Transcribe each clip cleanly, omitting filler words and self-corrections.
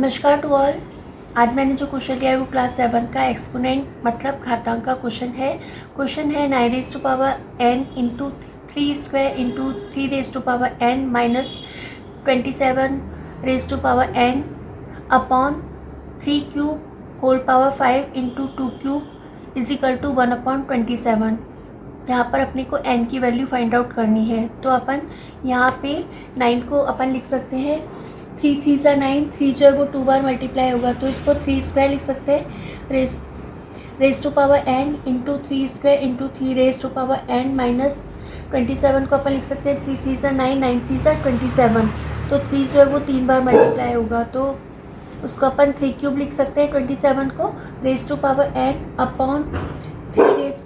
नमस्कार to all. आज मैंने जो क्वेश्चन लिया है वो क्लास 7 का एक्सपोनेंट मतलब घातांक का क्वेश्चन है। 9 raised to power n into 3 square into 3 raised to power n minus 27 raised to power n upon 3 cube whole power 5 into 2 cube is equal to 1/27। यहाँ पर अपने को n की वैल्यू फाइंड आउट करनी है। तो अपन यहाँ पे 9 को अपन लिख सकते हैं 3 3 सा 9, 3 जो है वो 2 बार मल्टीप्लाई होगा तो इसको 3 स्क्वायर लिख सकते हैं। Raise to power n into 3 square into 3 raise to power n minus 27 को अपन लिख सकते हैं 3 3 सा 9, 9 3 सा 27। तो 3 जो है वो 3 बार मल्टीप्लाई होगा तो उसको अपन 3 क्यूब लिख सकते हैं 27 को raise to power n upon 3 raise.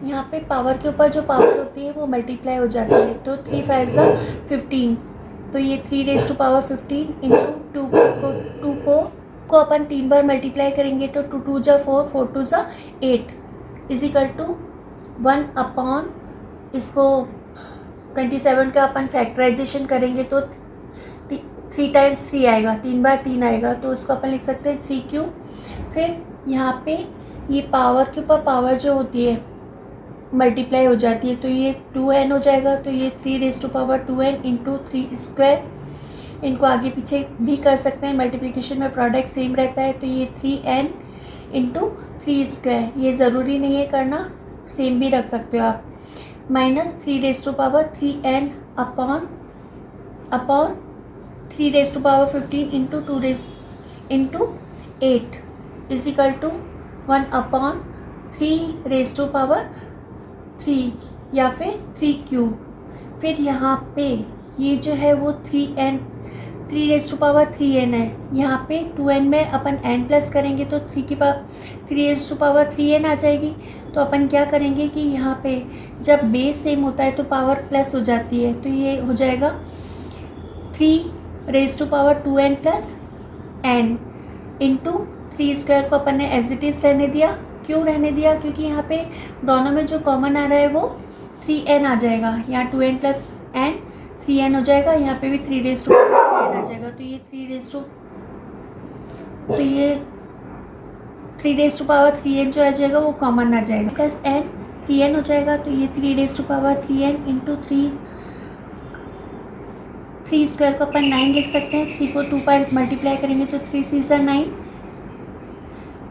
यहाँ पे पावर के ऊपर जो पावर होती है वो मल्टीप्लाई हो जाती है तो 3 5 सा 15। तो ये 3 रेस टू पावर 15 इंटू 2 को अपन 3 बार मल्टीप्लाई करेंगे तो 2 2 जा 4, 4 2 जा 8 इज इक्वल टू 1 अपॉन इसको 27 का अपन फैक्टराइजेशन करेंगे तो 3 टाइम्स 3 आएगा, 3 बार 3 आएगा तो उसको अपन लिख सकते हैं 3 क्यूब। फिर यहाँ पे ये पावर के ऊपर पावर जो होती है मल्टीप्लाई हो जाती है तो ये 2n हो जाएगा। तो ये 3 raise to power 2n into 3 square. इनको आगे पीछे भी कर सकते हैं, मल्टीप्लिकेशन में प्रोडक्ट सेम रहता है। तो ये 3n इंटू 3 स्क्वायर, ये ज़रूरी नहीं है करना, सेम भी रख सकते हो आप। Minus 3 raise to power 3n upon 3 raise to power 15 into 2 raise into 8 is equal to 1 upon 3 raise to power 3 या फिर 3 क्यूब। फिर यहाँ पे ये जो है वो 3 रेस टू पावर 3n है। यहाँ पे 2n में अपन n प्लस करेंगे तो 3 रेस टू पावर 3n आ जाएगी। तो अपन क्या करेंगे कि यहाँ पे जब बेस सेम होता है तो पावर प्लस हो जाती है तो ये हो जाएगा 3 raise to power 2n plus n into 3 square को अपन ने एज इट इज़ रहने दिया। क्यों रहने दिया? क्योंकि यहाँ पे दोनों में जो कॉमन आ रहा है वो 3n आ जाएगा। यहाँ 2n प्लस n 3n हो जाएगा, यहाँ पे भी 3 रेस टू पावर 3n आ जाएगा। तो ये 3 रेस टू पावर 3n जो आ जाएगा वो कॉमन आ जाएगा प्लस n 3n हो जाएगा। तो ये 3 raise to power 3n into 3 square को अपन 9 लिख सकते हैं। 3 को 2 पर मल्टीप्लाई करेंगे तो 3 3 सा 9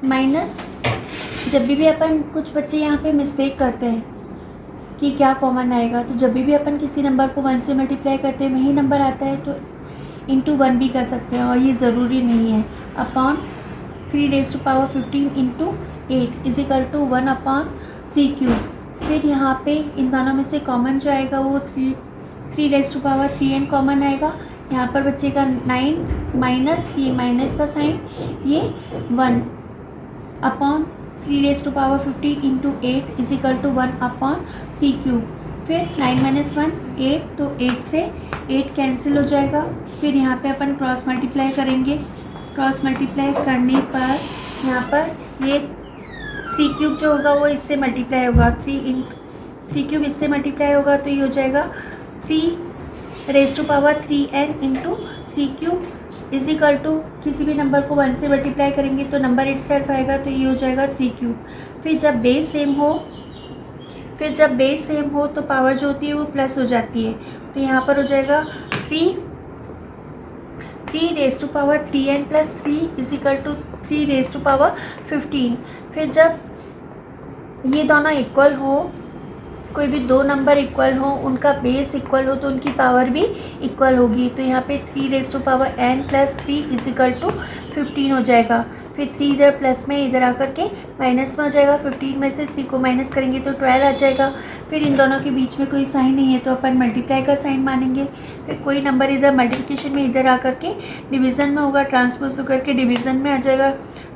माइनस। जब भी अपन कुछ बच्चे यहाँ पे मिस्टेक करते हैं कि क्या कॉमन आएगा, तो जब भी अपन किसी नंबर को 1 से मल्टीप्लाई करते हैं वही नंबर आता है तो इंटू 1 भी कर सकते हैं और ये ज़रूरी नहीं है। Upon 3 raise to power 15 into 8 is equal to 1 upon 3 cube. फिर यहाँ पे इन दोनों में से कॉमन जो आएगा वो 3 raise to power 3n common आएगा। यहाँ पर बच्चे का 9 माइनस ये माइनस का साइन, ये 1 upon 3 raise to power 15 into 8 is equal to 1 upon 3 cube. फिर 9 माइनस 1 8, तो 8 से 8 कैंसिल हो जाएगा। फिर यहाँ पे अपन क्रॉस मल्टीप्लाई करेंगे। क्रॉस मल्टीप्लाई करने पर यहाँ पर ये 3 क्यूब जो होगा वो इससे मल्टीप्लाई होगा, 3 क्यूब इससे मल्टीप्लाई होगा तो ये हो जाएगा 3 raise to power 3n into 3 cube is equal to किसी भी नंबर को 1 से मल्टीप्लाई करेंगे तो नंबर इटसेल्फ आएगा तो ये हो जाएगा 3 क्यूब। फिर जब बेस सेम हो तो पावर जो होती है वो प्लस हो जाती है। तो यहाँ पर हो जाएगा 3 raise to power 3n plus 3 is equal to 3 raise to power 15। फिर जब ये दोनों इक्वल हो, कोई भी दो नंबर इक्वल हो, उनका बेस इक्वल हो तो उनकी पावर भी इक्वल होगी। तो यहाँ पे 3 raise to power n plus 3 is equal to 15 हो जाएगा। फिर 3 इधर प्लस में इधर आकर के माइनस में हो जाएगा। 15 में से 3 को माइनस करेंगे तो 12 आ जाएगा। फिर इन दोनों के बीच में कोई साइन नहीं है तो अपन मल्टीप्लाई का साइन मानेंगे। फिर कोई नंबर इधर मल्टीप्लिकेशन में इधर आकर के डिवीज़न में होगा, ट्रांसपोज होकर के डिवीज़न में आ जाएगा।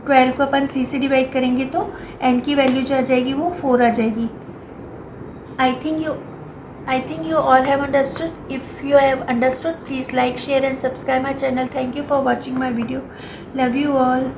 12 को अपन 3 से डिवाइड करेंगे तो n की वैल्यू जो आ जाएगी वो 4 आ जाएगी। I think you all have understood. If you have understood, please like, share and subscribe my channel. Thank you for watching my video. Love you all.